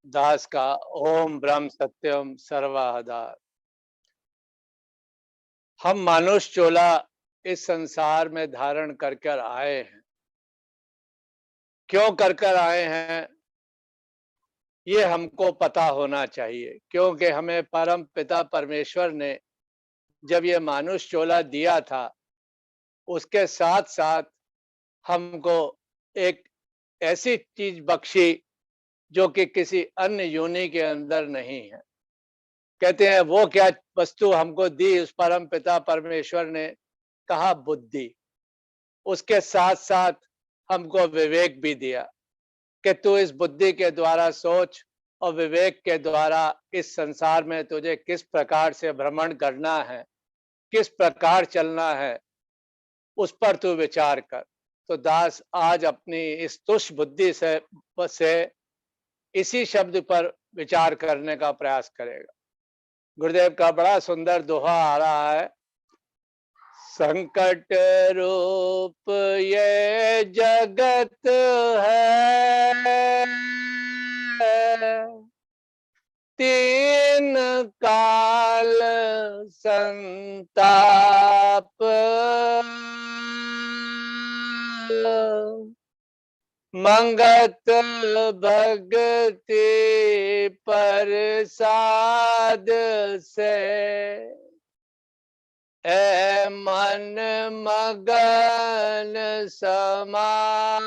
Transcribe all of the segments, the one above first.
दास का ओम ब्रह्म सत्यम सर्वहदा। हम मानुष चोला इस संसार में धारण कर कर आए हैं। क्यों कर कर आए हैं ये हमको पता होना चाहिए, क्योंकि हमें परम पिता परमेश्वर ने जब ये मानुष चोला दिया था, उसके साथ साथ हमको एक ऐसी चीज बख्शी जो कि किसी अन्य योनि के अंदर नहीं है। कहते हैं वो क्या वस्तु हमको दी उस परम पिता परमेश्वर ने, कहा बुद्धि। उसके साथ साथ हमको विवेक भी दिया कि तू इस बुद्धि के द्वारा सोच और विवेक के द्वारा इस संसार में तुझे किस प्रकार से भ्रमण करना है, किस प्रकार चलना है, उस पर तू विचार कर। तो दास आज अपनी इस तुच्छ बुद्धि से इसी शब्द पर विचार करने का प्रयास करेगा। गुरुदेव का बड़ा सुंदर दोहा आ रहा है। संकट रूप ये जगत है, तीन काल संताप, मंगत भक्ति प्रसाद से, ए मन मगन समात।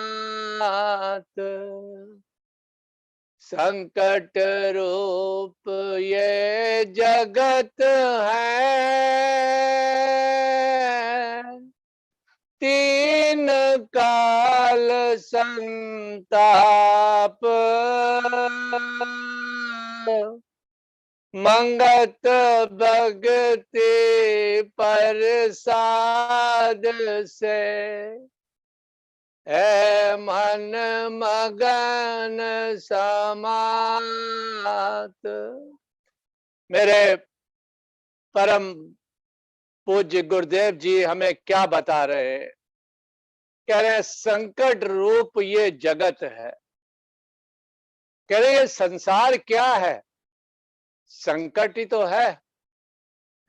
संकट रूप ये जगत है, तीन काल संताप, मंगत भक्ति प्रसाद से, है मन मगन समात। मेरे परम पूज्य गुरुदेव जी हमें क्या बता रहे हैं? कह रहे हैं संकट रूप ये जगत है। कह रहे ये संसार क्या है? संकट ही तो है।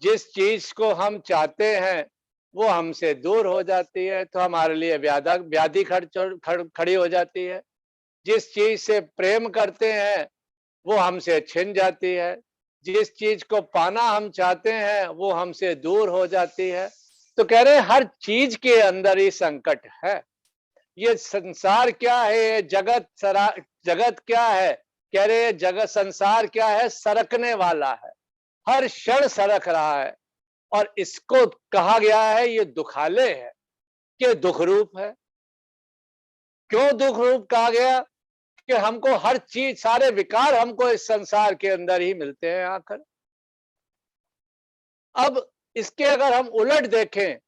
जिस चीज को हम चाहते हैं वो हमसे दूर हो जाती है तो हमारे लिए व्याधि खड़ी हो जाती है। जिस चीज से प्रेम करते हैं वो हमसे छिन जाती है। जिस चीज को पाना हम चाहते हैं वो हमसे दूर हो जाती है। तो कह रहे हैं हर चीज के अंदर ही संकट है। ये संसार क्या है? ये जगत क्या है? कह रहे हैं जगत संसार क्या है? सरकने वाला है, हर क्षण सरक रहा है। और इसको कहा गया है ये दुखालय है, कि दुख रूप है। क्यों दुख रूप कहा गया? कि हमको हर चीज, सारे विकार हमको इस संसार के अंदर ही मिलते हैं आकर। अब इसके अगर हम उलट देखें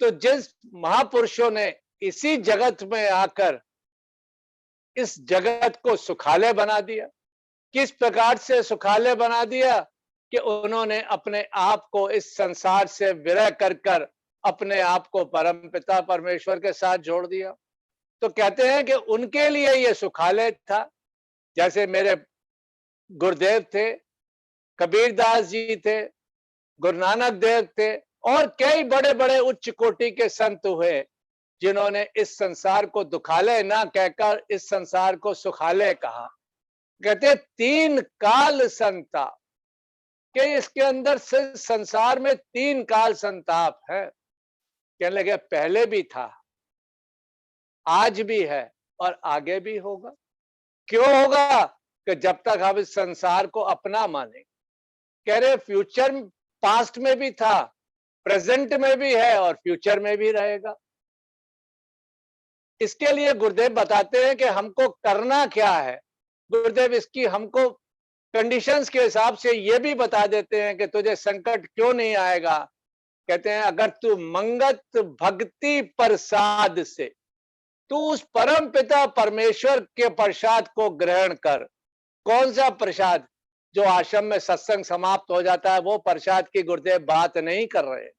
तो जिस महापुरुषों ने इसी जगत में आकर इस जगत को सुखालय बना दिया, किस प्रकार से सुखालय बना दिया? कि उन्होंने अपने आप को इस संसार से विरह कर कर अपने आप को परमपिता परमेश्वर के साथ जोड़ दिया। तो कहते हैं कि उनके लिए ये सुखालय था। जैसे मेरे गुरुदेव थे, कबीर दास जी थे, गुरु नानक देव थे, और कई बड़े बड़े उच्च कोटि के संत हुए जिन्होंने इस संसार को दुखालय ना कहकर इस संसार को सुखालय कहा। कहते तीन काल संताप, कि इसके अंदर से संसार में तीन काल संताप है। कहने लगे पहले भी था, आज भी है और आगे भी होगा। क्यों होगा? कि जब तक हम इस संसार को अपना माने। कह रहे फ्यूचर, पास्ट में भी था, प्रेजेंट में भी है और फ्यूचर में भी रहेगा। इसके लिए गुरुदेव बताते हैं कि हमको करना क्या है। गुरुदेव इसकी हमको कंडीशंस के हिसाब से ये भी बता देते हैं कि तुझे संकट क्यों नहीं आएगा। कहते हैं अगर तू मंगत भक्ति प्रसाद से, तू उस परम पिता परमेश्वर के प्रसाद को ग्रहण कर। कौन सा प्रसाद? जो आश्रम में सत्संग समाप्त हो जाता है वो प्रसाद की गुरुदेव बात नहीं कर रहे।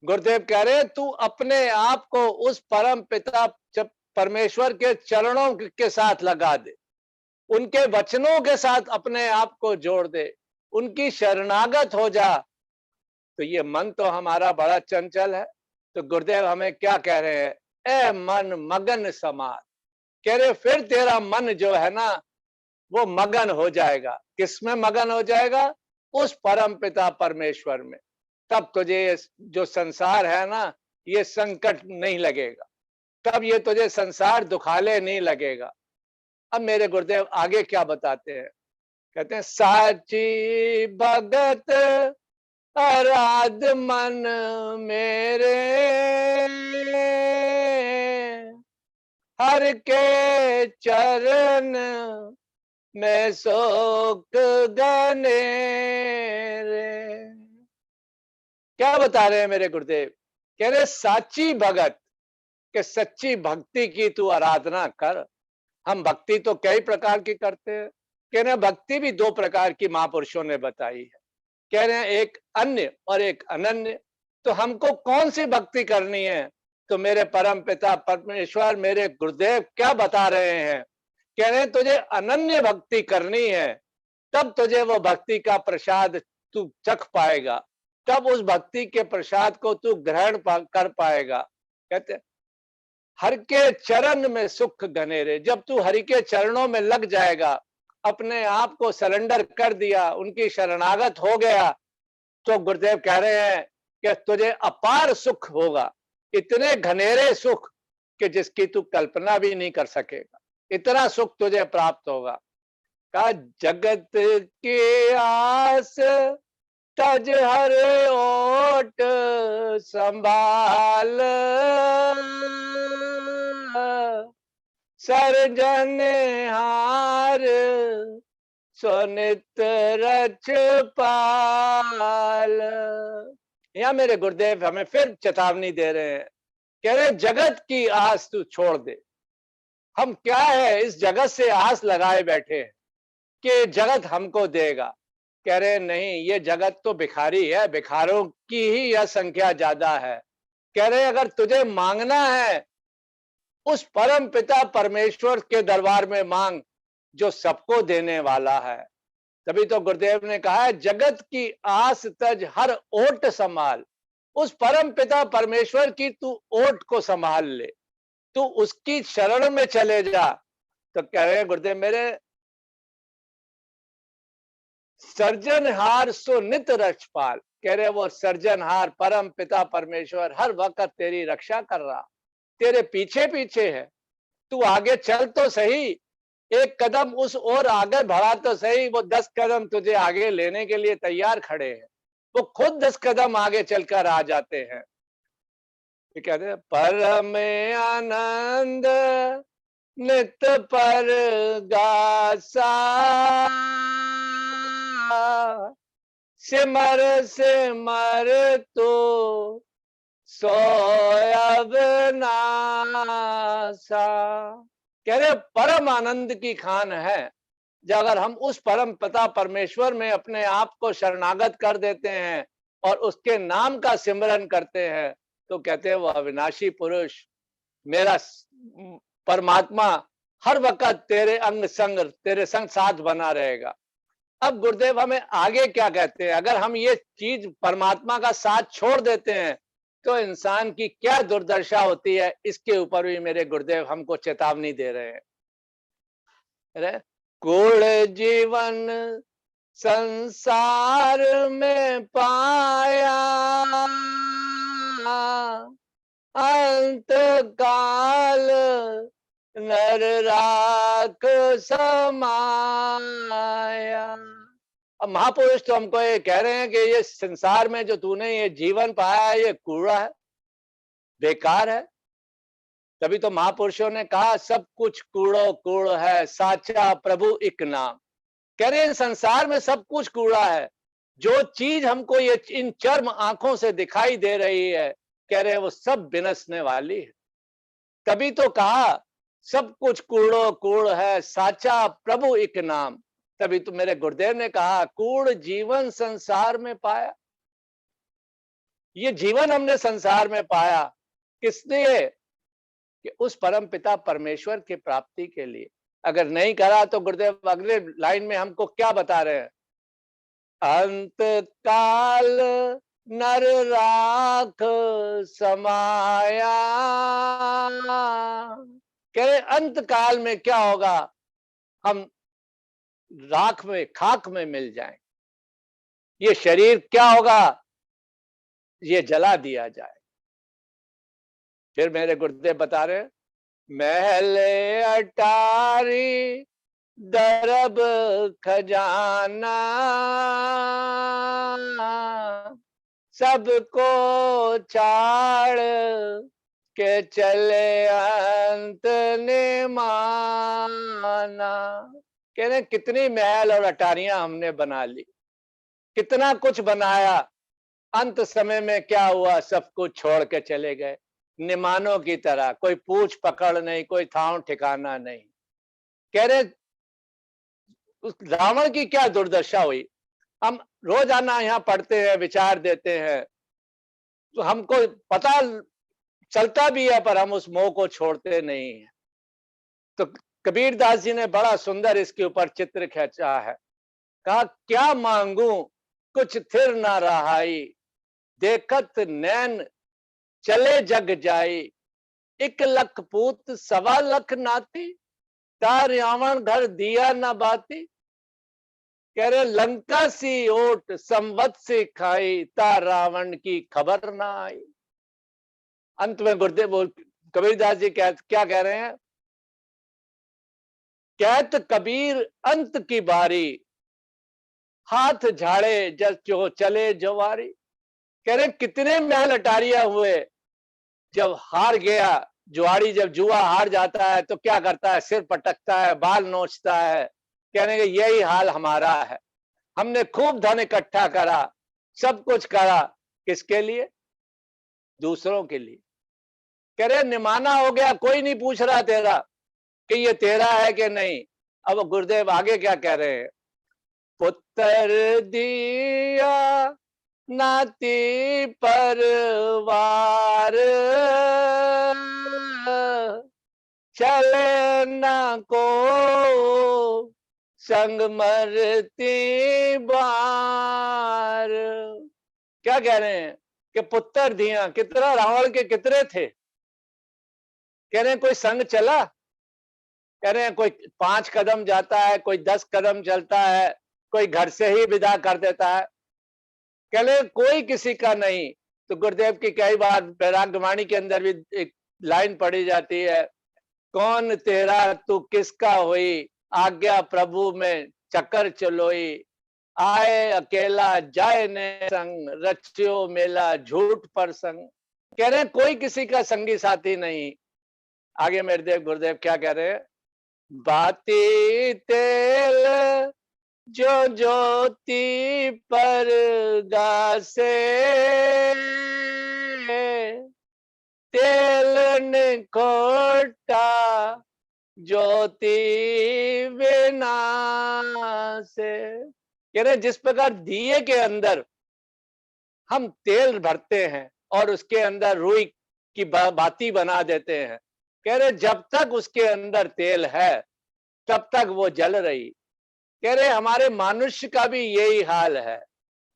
गुरुदेव कह रहे तू अपने आप को उस परम पिता परमेश्वर के चरणों के साथ लगा दे। उनके वचनों के साथ अपने आप को जोड़ दे, उनकी शरणागत हो जा, तो ये मन तो हमारा बड़ा चंचल है। तो गुरुदेव हमें क्या कह रहे हैं? ए मन मगन समार, कह रहे फिर तेरा मन जो है ना वो मगन हो जाएगा। किसमें मगन हो जाएगा? उस परम पिता परमेश्वर में। तब तुझे जो संसार है ना ये संकट नहीं लगेगा, तब ये तुझे संसार दुखाले नहीं लगेगा। अब मेरे गुरुदेव आगे क्या बताते हैं? कहते हैं साची भगत आराध मन मेरे, हर के चरण में शोक गने रे। क्या बता रहे हैं मेरे गुरुदेव? कह रहे साची भगत के सच्ची भक्ति की तू आराधना कर। हम भक्ति तो कई प्रकार की करते हैं। कह रहे हैं भक्ति भी दो प्रकार की महापुरुषों ने बताई है। कह रहे हैं एक अन्य और एक अनन्य। तो हमको कौन सी भक्ति करनी है? तो मेरे परम पिता परमेश्वर मेरे गुरुदेव क्या बता रहे हैं? कह रहे हैं तुझे अनन्य भक्ति करनी है, तब तुझे वो भक्ति का प्रसाद तू चख पाएगा, तब उस भक्ति के प्रसाद को तू ग्रहण कर पाएगा। कहते हर के चरण में सुख घनेरे। जब तू हरि के चरणों में लग जाएगा, अपने आप को सरेंडर कर दिया, उनकी शरणागत हो गया, तो गुरुदेव कह रहे हैं कि तुझे अपार सुख होगा, इतने घनेरे सुख कि जिसकी तू कल्पना भी नहीं कर सकेगा, इतना सुख तुझे प्राप्त होगा। का जगत की आस तज हर ओट संभाल, सर्जन हार सुनित रच पाल। यहाँ मेरे गुरुदेव हमें फिर चेतावनी दे रहे हैं। कह रहे जगत की आस तू छोड़ दे। हम क्या है इस जगत से आस लगाए बैठे हैं कि जगत हमको देगा। कह रहे नहीं, ये जगत तो भिखारी है, भिखारों की ही यह संख्या ज्यादा है। कह रहे अगर तुझे मांगना है उस परम पिता परमेश्वर के दरबार में मांग जो सबको देने वाला है। तभी तो गुरुदेव ने कहा है जगत की आस तज हर ओट संभाल। उस परम पिता परमेश्वर की तू ओट को संभाल ले, तू उसकी शरण में चले जा। तो कह रहे हैं गुरुदेव मेरे सर्जनहार सो नित रक्षपाल। कह रहे वो सर्जनहार परम पिता परमेश्वर हर वक्त तेरी रक्षा कर रहा, तेरे पीछे पीछे है। तू आगे चल तो सही, एक कदम उस ओर आगे बढ़ा तो सही। वो 10 कदम तुझे आगे लेने के लिए तैयार खड़े हैं, वो खुद 10 कदम आगे चलकर आ जाते हैं। कहते हैं परम आनंद नित पर गासा, सिमर सिमर तो सोयब नासा। कह रहे परम आनंद की खान है। जब अगर हम उस परम पिता परमेश्वर में अपने आप को शरणागत कर देते हैं और उसके नाम का सिमरन करते हैं, तो कहते हैं वो अविनाशी पुरुष मेरा परमात्मा हर वक्त तेरे अंग संग तेरे संग साथ बना रहेगा। अब गुरुदेव हमें आगे क्या कहते हैं? अगर हम ये चीज परमात्मा का साथ छोड़ देते हैं तो इंसान की क्या दुर्दशा होती है, इसके ऊपर भी मेरे गुरुदेव हमको चेतावनी दे रहे हैं। अरे कुल जीवन संसार में पाया, अंत काल नर राख समाया। अब महापुरुष तो हमको ये कह रहे हैं कि ये संसार में जो तूने ये जीवन पाया है ये कूड़ा है, बेकार है। तभी तो महापुरुषों ने कहा सब कुछ कूड़ो कूड़ है, साचा प्रभु एक नाम। कह रहे हैं संसार में सब कुछ कूड़ा है। जो चीज हमको ये इन चर्म आंखों से दिखाई दे रही है, कह रहे हैं वो सब विनसने वाली है। तभी तो कहा सब कुछ कूड़ो कूड़ है, साचा प्रभु एक नाम। तभी तो मेरे गुरुदेव ने कहा कूड़ जीवन संसार में पाया। ये जीवन हमने संसार में पाया किस लिए? कि उस परम पिता परमेश्वर की प्राप्ति के लिए। अगर नहीं करा तो गुरुदेव अगले लाइन में हमको क्या बता रहे हैं? अंत काल नर राख समाया। कह रहे अंत काल में क्या होगा? हम राख में, खाक में मिल जाएं। ये शरीर क्या होगा? ये जला दिया जाए। फिर मेरे गुरुदेव बता रहे, महले अटारी दरब खजाना, सबको छाड़ के चले अंत ने माना। कह रहे कितनी महल और अटारियां हमने बना ली, कितना कुछ बनाया, अंत समय में क्या हुआ? सब कुछ छोड़ के चले गए, निमानों की तरह। कोई पूछ पकड़ नहीं, कोई ठाव ठिकाना नहीं। कह रहे उस रावण की क्या दुर्दशा हुई। हम रोजाना यहाँ पढ़ते हैं, विचार देते हैं, तो हमको पता चलता भी है, पर हम उस मोह को छोड़ते नहीं हैं। तो कबीर दास जी ने बड़ा सुंदर इसके ऊपर चित्र खींचा है। कहा क्या मांगू कुछ थिर ना रहाई, देखत नैन चले जग जाई, 1 लख पूत 1.25 लाख नाती, तार रावण घर दिया न बाती। कह रहे लंका सी ओट संवत से खाई, तार रावण की खबर ना आई। अंत में गुरुदेव बोल कबीरदास जी क्या कह रहे हैं? कहत कबीर अंत की बारी, हाथ झाड़े जब जो चले जवारी। कह रहे कितने महल अटारिया हुए, जब हार गया जुआरी, जब जुआ हार जाता है तो क्या करता है? सिर पटकता है, बाल नोचता है। कहने के यही हाल हमारा है। हमने खूब धन इकट्ठा करा, सब कुछ करा, किसके लिए? दूसरों के लिए। कह रहे निमाना हो गया, कोई नहीं पूछ रहा तेरा कि ये तेरा है कि नहीं। अब गुरुदेव आगे क्या कह रहे हैं? पुत्र दिया नाती परवार, चले न को संग मरती बार। क्या कह रहे हैं कि पुत्र दिया, कितना रावण के कितने थे। कह रहे हैं कोई संग चला? कह रहे हैं कोई 5 कदम जाता है, कोई 10 कदम चलता है, कोई घर से ही विदा कर देता है। कह रहे कोई किसी का नहीं। तो गुरुदेव की कई बार वैराग्यवाणी के अंदर भी एक लाइन पढ़ी जाती है, कौन तेरा तू किसका हुई, आज्ञा प्रभु में चक्कर चलोई, आए अकेला जाए ने संग, रचियो मेला झूठ पर संग। कह रहे कोई किसी का संगी साथी नहीं। आगे मेरे देव गुरुदेव क्या कह रहे हैं? बाती तेल जो ज्योति पर गासे, तेल निकोटा ज्योति बिना से। कह रहे जिस प्रकार दिए के अंदर हम तेल भरते हैं और उसके अंदर रुई की बाती बना देते हैं, कह रहे जब तक उसके अंदर तेल है तब तक वो जल रही। कह रहे हमारे मनुष्य का भी यही हाल है,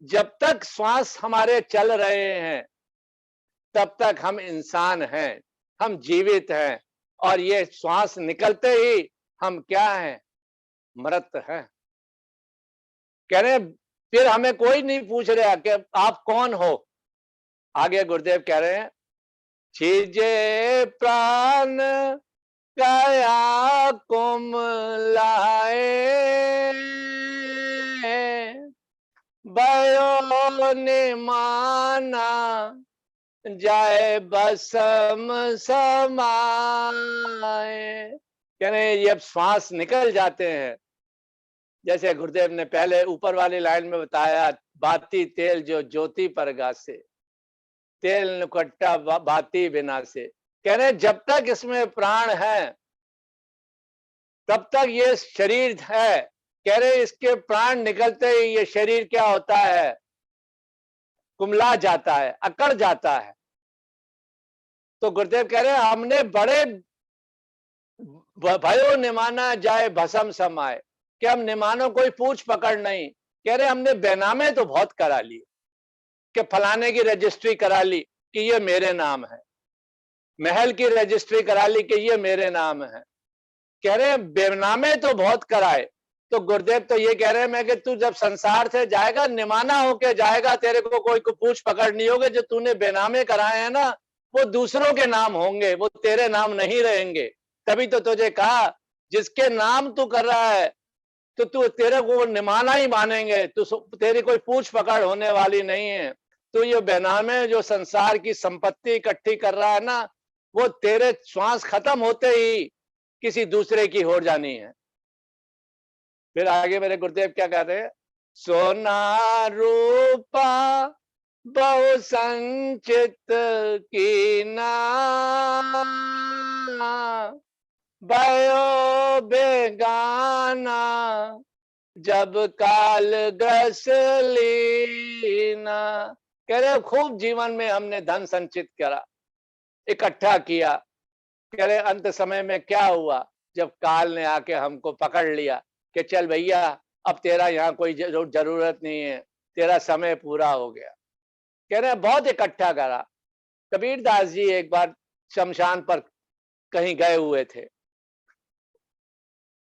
जब तक श्वास हमारे चल रहे हैं तब तक हम इंसान हैं, हम जीवित हैं, और ये श्वास निकलते ही हम क्या हैं? मृत हैं। कह रहे फिर हमें कोई नहीं पूछ रहा कि आप कौन हो। आगे गुरुदेव कह रहे हैं, छीजे प्राण काया कुम लाए, भयो ने माना जाए बसम समाए। कह रहे जब श्वास निकल जाते हैं, जैसे गुरुदेव ने पहले ऊपर वाली लाइन में बताया, बाती तेल जो ज्योति पर गासे, तेल निकट्टा बाती बिना से। कह रहे जब तक इसमें प्राण है तब तक ये शरीर है। कह रहे इसके प्राण निकलते ही ये शरीर क्या होता है? कुमला जाता है, अकड़ जाता है। तो गुरुदेव कह रहे हमने बड़े भयो निमाना जाए भस्म समाए, कि हम निमानो कोई पूछ पकड़ नहीं। कह रहे हमने बेनामे तो बहुत करा लिए, कि फलाने की रजिस्ट्री करा ली कि ये मेरे नाम है, महल की रजिस्ट्री करा ली कि ये मेरे नाम है। कह रहे हैं बेनामे तो बहुत कराए। तो गुरुदेव तो ये कह रहे हैं मैं कि तू जब संसार से जाएगा निमाना होके जाएगा, तेरे को कोई को पूछ पकड़ नहीं होगी। जो तूने बेनामे कराए हैं ना, वो दूसरों के नाम होंगे, वो तेरे नाम नहीं रहेंगे। तभी तो तुझे कहा जिसके नाम तू कर रहा है तो तू तेरे को निमाना ही मानेंगे, तू तेरी कोई पूछ पकड़ होने वाली नहीं है। तो ये बेनामे जो संसार की संपत्ति इकट्ठी कर रहा है ना, वो तेरे श्वास खत्म होते ही किसी दूसरे की हो जानी है। फिर आगे मेरे गुरुदेव क्या कहते हैं, सोना रूपा बहु संचित कीना, भयो बेगाना जब काल ग्रस लीना। कह रहे खूब जीवन में हमने धन संचित करा, इकट्ठा किया। कह रहे अंत समय में क्या हुआ, जब काल ने आके हमको पकड़ लिया कि चल भैया अब तेरा यहाँ कोई जरूरत नहीं है, तेरा समय पूरा हो गया। कह रहे बहुत इकट्ठा करा। कबीर दास जी एक बार शमशान पर कहीं गए हुए थे।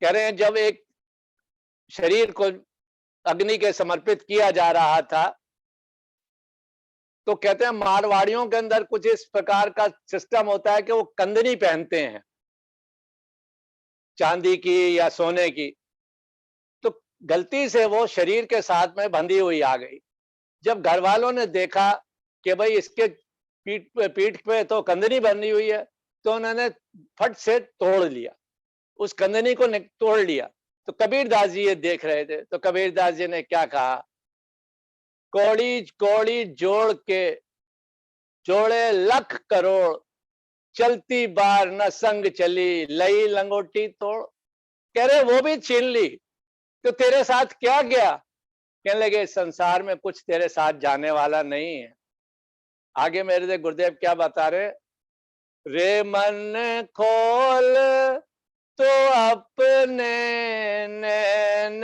कह रहे हैं जब एक शरीर को अग्नि के समर्पित किया जा रहा था, तो कहते हैं मारवाड़ियों के अंदर कुछ इस प्रकार का सिस्टम होता है कि वो कंदनी पहनते हैं, चांदी की या सोने की। तो गलती से वो शरीर के साथ में बंधी हुई आ गई। जब घर वालों ने देखा कि भाई इसके पीठ पे तो कंदनी बंधी हुई है, तो उन्होंने फट से तोड़ लिया, उस कंदनी को तोड़ लिया। तो कबीर दास जी ये देख रहे थे, तो कबीर दास जी ने क्या कहा, कौड़ी कौड़ी जोड़ के जोड़े लख करोड़, चलती बार न संग चली लई लंगोटी तोड़। कह रहे वो भी छीन ली, तो तेरे साथ क्या गया। कहने लगे संसार में कुछ तेरे साथ जाने वाला नहीं है। आगे मेरे से गुरुदेव क्या बता रहे, रे मन खोल तो अपने नैन,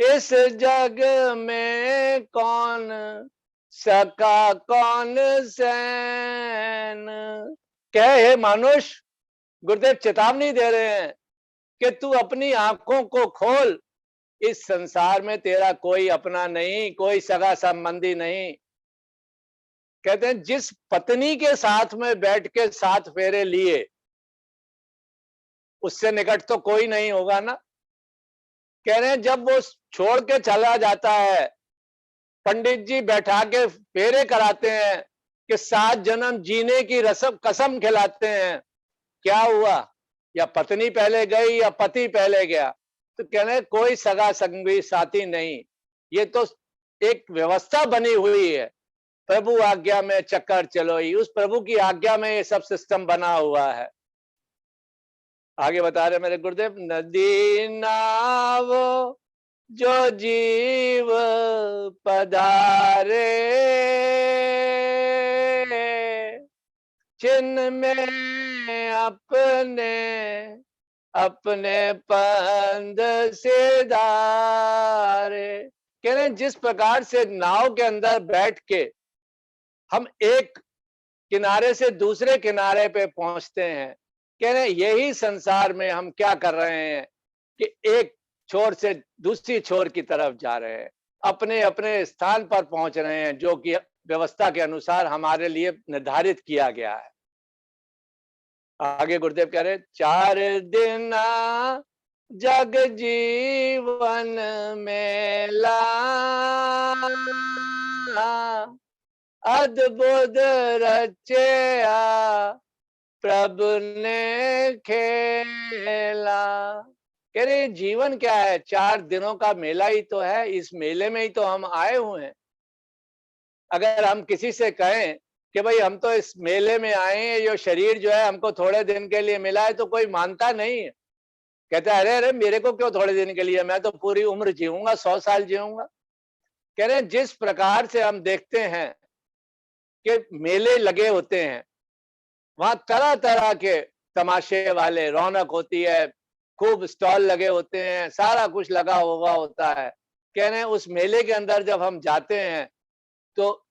इस जग में कौन सका कौन सैन। कहे मानुष, गुरुदेव चेतावनी दे रहे हैं कि तू अपनी आंखों को खोल, इस संसार में तेरा कोई अपना नहीं, कोई सगा संबंधी नहीं। कहते हैं जिस पत्नी के साथ में बैठ के 7 फेरे लिए, उससे निकट तो कोई नहीं होगा ना। कह रहे हैं जब वो छोड़ के चला जाता है, पंडित जी बैठा के फेरे कराते हैं कि 7 जन्म जीने की रसम कसम खिलाते हैं, क्या हुआ, या पत्नी पहले गई या पति पहले गया। तो कह रहे कोई सगा संगी साथी नहीं, ये तो एक व्यवस्था बनी हुई है। प्रभु आज्ञा में चक्कर चलो ही, उस प्रभु की आज्ञा में ये सब सिस्टम बना हुआ है। आगे बता रहे मेरे गुरुदेव, नदी नाव जो जीव पधारे, चिन्ह में अपने अपने पंद से धारे। कह रहे जिस प्रकार से नाव के अंदर बैठ के हम एक किनारे से दूसरे किनारे पे पहुंचते हैं, कह रहे यही संसार में हम क्या कर रहे हैं कि एक छोर से दूसरी छोर की तरफ जा रहे हैं, अपने अपने स्थान पर पहुंच रहे हैं, जो कि व्यवस्था के अनुसार हमारे लिए निर्धारित किया गया है। आगे गुरुदेव कह रहे 4 दिन जग जीवन मेला, अद्भुत रचया प्रभु ने खेला। कह रहे जीवन क्या है, 4 दिनों का मेला ही तो है, इस मेले में ही तो हम आए हुए हैं। अगर हम किसी से कहें कि भाई हम तो इस मेले में आए हैं, ये शरीर जो है हमको थोड़े दिन के लिए मिला है, तो कोई मानता नहीं है। कहता है अरे अरे मेरे को क्यों थोड़े दिन के लिए, मैं तो पूरी उम्र जीऊंगा, 100 साल जीऊंगा। कह रहे जिस प्रकार से हम देखते हैं कि मेले लगे होते हैं, वहां तरह तरह के तमाशे वाले रौनक होती है, खूब स्टॉल लगे होते हैं, सारा कुछ लगा हुआ होता है। कह रहे हैं उस मेले के अंदर जब हम जाते हैं तो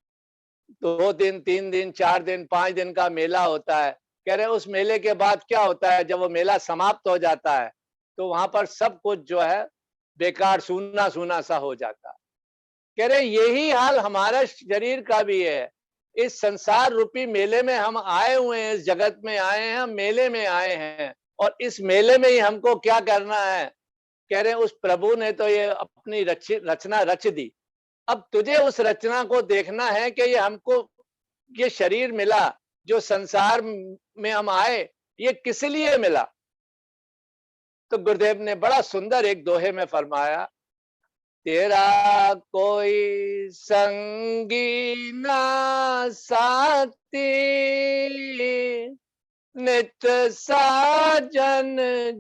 2 दिन, 3 दिन, 4 दिन, 5 दिन का मेला होता है। कह रहे हैं उस मेले के बाद क्या होता है, जब वो मेला समाप्त हो जाता है तो वहां पर सब कुछ जो है बेकार, सूना सूना सा हो जाता है। कह रहे यही हाल हमारा शरीर का भी है। इस संसार रूपी मेले में हम आए हुए हैं, इस जगत में आए हैं, हम मेले में आए हैं और इस मेले में ही हमको क्या करना है। कह रहे हैं उस प्रभु ने तो ये अपनी रचना रच दी। अब तुझे उस रचना को देखना है कि ये हमको ये शरीर मिला, जो संसार में हम आए, ये किस लिए मिला। तो गुरुदेव ने बड़ा सुंदर एक दोहे में फरमाया, तेरा कोई संगी ना साथी, नित साजन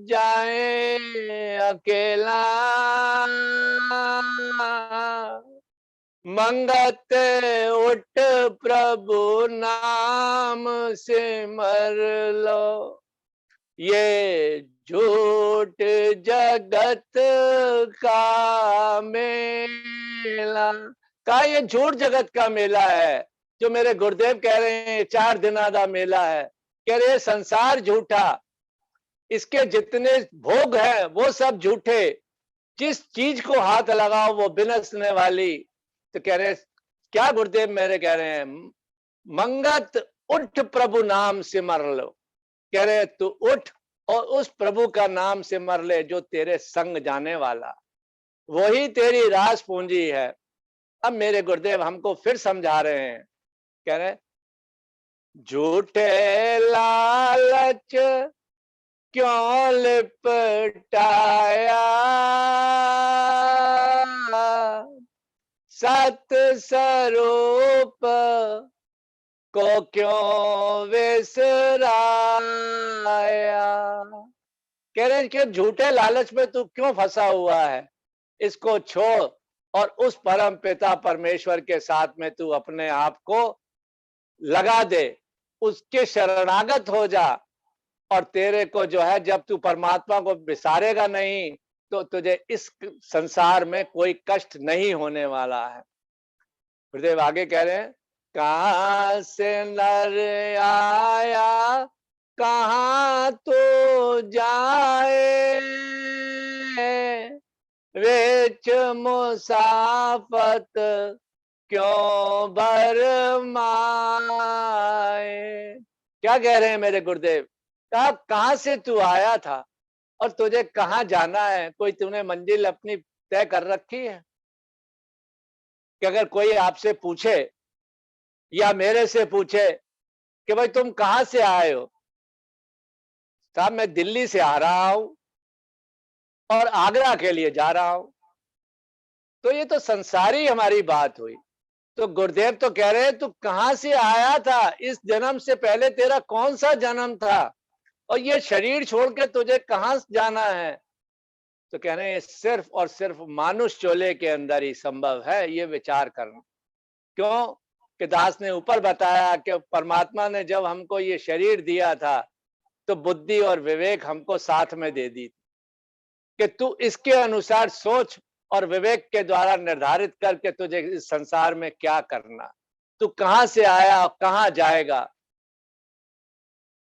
जाए अकेला, मंगत उठ प्रभु नाम सिमर लो, ये झूठ जगत का मेला। का ये झूठ जगत का मेला है, जो मेरे गुरुदेव कह रहे हैं 4 दिना दा मेला है। कह रहे संसार झूठा, इसके जितने भोग हैं वो सब झूठे, जिस चीज को हाथ लगाओ वो बिनसने वाली। तो कह रहे क्या गुरुदेव मेरे कह रहे हैं, मंगत उठ प्रभु नाम सिमर लो। कह रहे तू उठ और उस प्रभु का नाम सिमर ले जो तेरे संग जाने वाला, वही तेरी रास पूंजी है। अब मेरे गुरुदेव हमको फिर समझा रहे हैं, कह रहे झूठे लालच क्यों लिपटाया, सत स्वरूप को क्यों विसराया। कह रहे कि झूठे लालच में तू क्यों फंसा हुआ है, इसको छोड़ और उस परम पिता परमेश्वर के साथ में तू अपने आप को लगा दे, उसके शरणागत हो जा। और तेरे को जो है, जब तू परमात्मा को विसारेगा नहीं तो तुझे इस संसार में कोई कष्ट नहीं होने वाला है। गुरुदेव आगे कह रहे हैं, कहां से नर आया कहां तो जाए, विच मुसाफत क्यों बरमाए। क्या कह रहे हैं मेरे गुरुदेव, कहां से तू आया था और तुझे कहां जाना है। कोई तूने मंजिल अपनी तय कर रखी है कि अगर कोई आपसे पूछे या मेरे से पूछे कि भाई तुम कहां से आए हो, साहब मैं दिल्ली से आ रहा हूं और आगरा के लिए जा रहा हूं, तो ये तो संसारी हमारी बात हुई। तो गुरुदेव तो कह रहे हैं तू कहां से आया था, इस जन्म से पहले तेरा कौन सा जन्म था और ये शरीर छोड़ के तुझे कहां जाना है। तो कह रहे हैं सिर्फ और सिर्फ मानुष चोले के अंदर ही संभव है ये विचार करना। क्यों कि दास ने ऊपर बताया कि परमात्मा ने जब हमको ये शरीर दिया था तो बुद्धि और विवेक हमको साथ में दे दी कि तू इसके अनुसार सोच और विवेक के द्वारा निर्धारित करके तुझे इस संसार में क्या करना, तू कहां से आया और कहां जाएगा।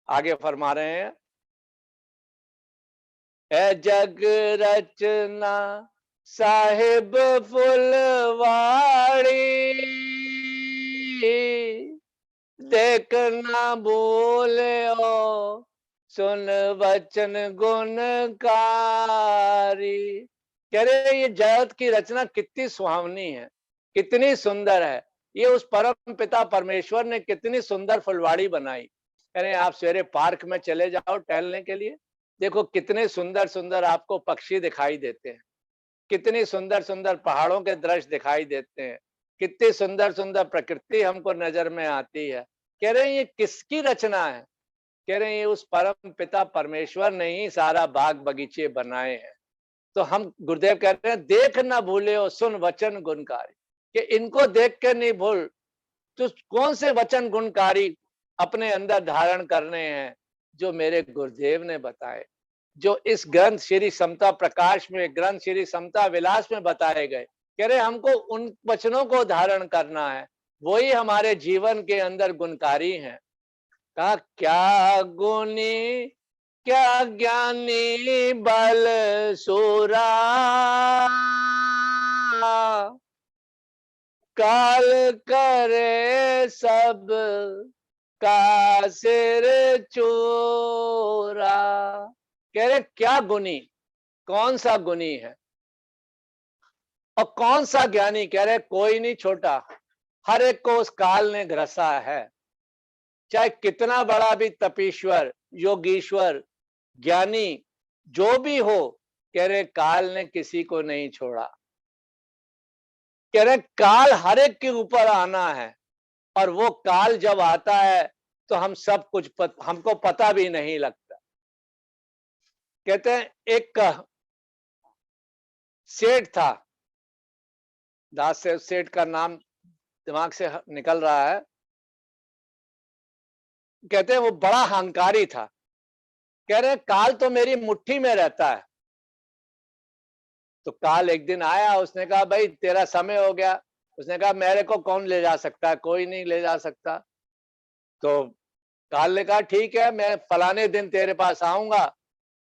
आगे फरमा रहे हैं, ए जग रचना साहिब फुलवाड़ी, देखना भूले ओ सुन वचन गुणकारी। कह रहे ये जगत की रचना कितनी सुहावनी है, कितनी सुंदर है। ये उस परम पिता परमेश्वर ने कितनी सुंदर फुलवाड़ी बनाई। कह रहे आप सवेरे पार्क में चले जाओ टहलने के लिए, देखो कितने सुंदर सुंदर आपको पक्षी दिखाई देते हैं, कितनी सुंदर सुंदर पहाड़ों के दृश्य दिखाई देते हैं, कितनी सुंदर सुंदर प्रकृति हमको नजर में आती है। कह रहे हैं ये किसकी रचना है। कह रहे हैं ये उस परम पिता परमेश्वर ने ही सारा बाग बगीचे बनाए हैं। तो हम गुरुदेव कह रहे हैं देख ना भूले हो सुन वचन गुणकारी, कि इनको देख के नहीं भूल। तो कौन से वचन गुणकारी, अपने अंदर धारण करने हैं, जो मेरे गुरुदेव ने बताए, जो इस ग्रंथ श्री समता प्रकाश में, ग्रंथ श्री समता विलास में बताए गए। कह रहे हमको उन वचनों को धारण करना है, वही हमारे जीवन के अंदर गुणकारी हैं। कहा क्या गुणी क्या ज्ञानी बल सूरा, काल करे सब का सिर चोरा। कह रहे क्या गुनी, कौन सा गुनी है और कौन सा ज्ञानी। कह रहे कोई नहीं छोटा, हर एक को उस काल ने ग्रसा है। चाहे कितना बड़ा भी तपीश्वर, योगीश्वर, ज्ञानी जो भी हो, कह रहे काल ने किसी को नहीं छोड़ा। कह रहे काल हर एक के ऊपर आना है, और वो काल जब आता है तो हम सब कुछ हमको पता भी नहीं लगता। कहते हैं एक सेठ था, दास सेठ का नाम दिमाग से निकल रहा है। कहते हैं वो बड़ा अहंकारी था। कह रहे काल तो मेरी मुट्ठी में रहता है। तो काल एक दिन आया, उसने कहा भाई तेरा समय हो गया। उसने कहा मेरे को कौन ले जा सकता है, कोई नहीं ले जा सकता। तो काल ने कहा ठीक है, मैं फलाने दिन तेरे पास आऊंगा,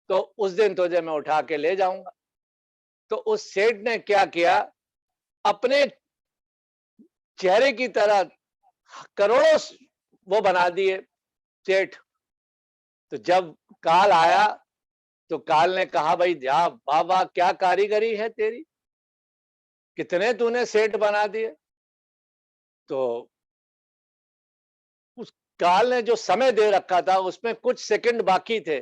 तो उस दिन तुझे मैं उठा के ले जाऊंगा। तो उस सेठ ने क्या किया, अपने चेहरे की तरह करोड़ों वो बना दिए सेठ। तो जब काल आया तो काल ने कहा भाई जा वाह वाह, क्या कारीगरी है तेरी, कितने तूने सेठ बना दिए। तो उस काल ने जो समय दे रखा था उसमें कुछ सेकंड बाकी थे।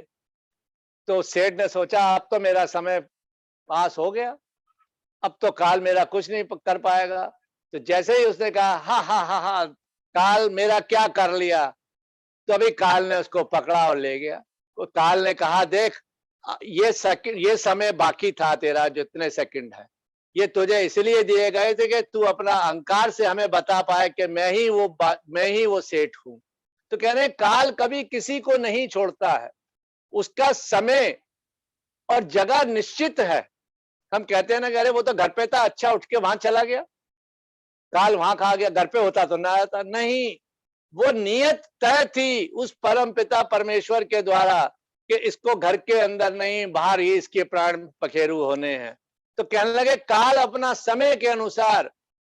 तो सेठ ने सोचा अब तो मेरा समय पास हो गया, अब तो काल मेरा कुछ नहीं कर पाएगा। तो जैसे ही उसने कहा हा हा हा हा, काल मेरा क्या कर लिया, तो अभी काल ने उसको पकड़ा और ले गया। तो काल ने कहा देख, ये सेकंड, ये समय बाकी था तेरा, जितने सेकंड है ये तुझे इसलिए दिए गए थे कि तू अपना अहंकार से हमें बता पाए कि मैं ही वो सेठ हूं। तो कह रहे काल कभी किसी को नहीं छोड़ता है, उसका समय और जगह निश्चित है। हम कहते हैं ना, कह रहे वो तो घर पे था, अच्छा उठ के वहां चला गया, काल वहां खा गया, घर पे होता तो ना आता। नहीं, वो नियत तय थी उस परम पिता परमेश्वर के द्वारा कि इसको घर के अंदर नहीं, बाहर ही इसके प्राण पखेरु होने हैं। तो कहने लगे काल अपना समय के अनुसार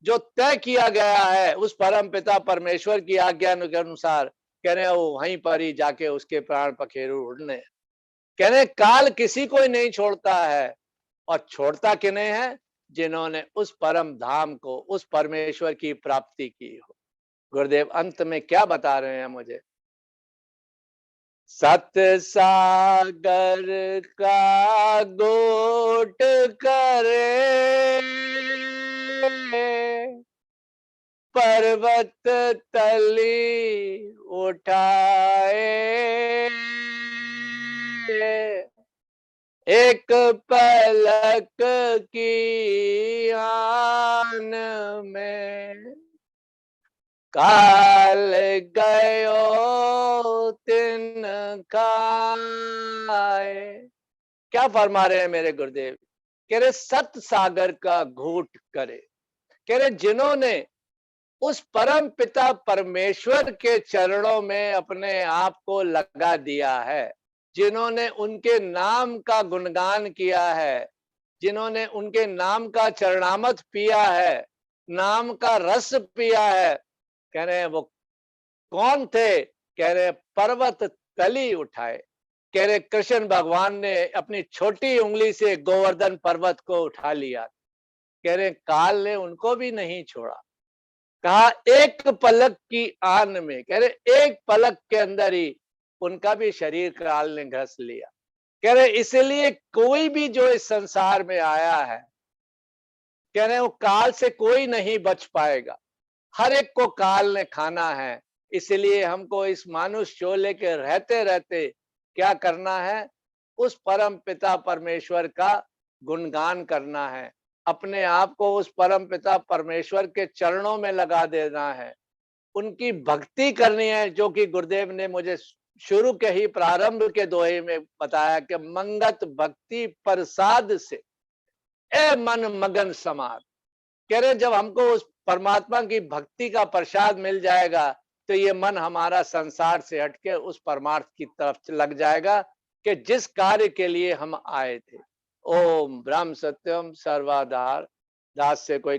जो तय किया गया है उस परम पिता परमेश्वर की आज्ञा के अनुसार, कह रहे वो वहीं पर ही जाके उसके प्राण पखेरु उड़ने। कह रहे काल किसी को ही नहीं छोड़ता है, और छोड़ता किन्हें है, जिन्होंने उस परम धाम को, उस परमेश्वर की प्राप्ति की हो। गुरुदेव अंत में क्या बता रहे हैं मुझे, सत सागर का गोट करे, पर्वत तली उठाए, एक पलक की आन में, काल गयो तिन खाए। क्या फरमा रहे हैं मेरे गुरुदेव, कह रहे सत सागर का घूट करे। कह रहे जिन्होंने उस परम पिता परमेश्वर के चरणों में अपने आप को लगा दिया है, जिन्होंने उनके नाम का गुणगान किया है, जिन्होंने उनके नाम का चरणामृत पिया है, नाम का रस पिया है, कह रहे हैं वो कौन थे, कह रहे पर्वत तली उठाए। कह रहे कृष्ण भगवान ने अपनी छोटी उंगली से गोवर्धन पर्वत को उठा लिया। कह रहे काल ने उनको भी नहीं छोड़ा। कहा एक पलक की आन में, कह रहे एक पलक के अंदर ही उनका भी शरीर काल ने घस लिया। कह रहे इसलिए कोई भी जो इस संसार में आया है, कह रहे वो काल से कोई नहीं बच पाएगा, हर एक को काल ने खाना है। इसलिए हमको इस मानुष चोले के रहते रहते क्या करना है, उस परम पिता परमेश्वर का गुणगान करना है, अपने आप को उस परम पिता परमेश्वर के चरणों में लगा देना है, उनकी भक्ति करनी है, जो कि गुरुदेव ने मुझे शुरू के ही प्रारंभ के दोहे में बताया कि मंगत भक्ति प्रसाद से ए मन मगन समार। कह रहे जब हमको उस परमात्मा की भक्ति का प्रसाद मिल जाएगा तो ये मन हमारा संसार से हटके उस परमार्थ की तरफ लग जाएगा कि जिस कार्य के लिए हम आए थे। ओम ब्रह्म सत्यम सर्वाधार दास से कोई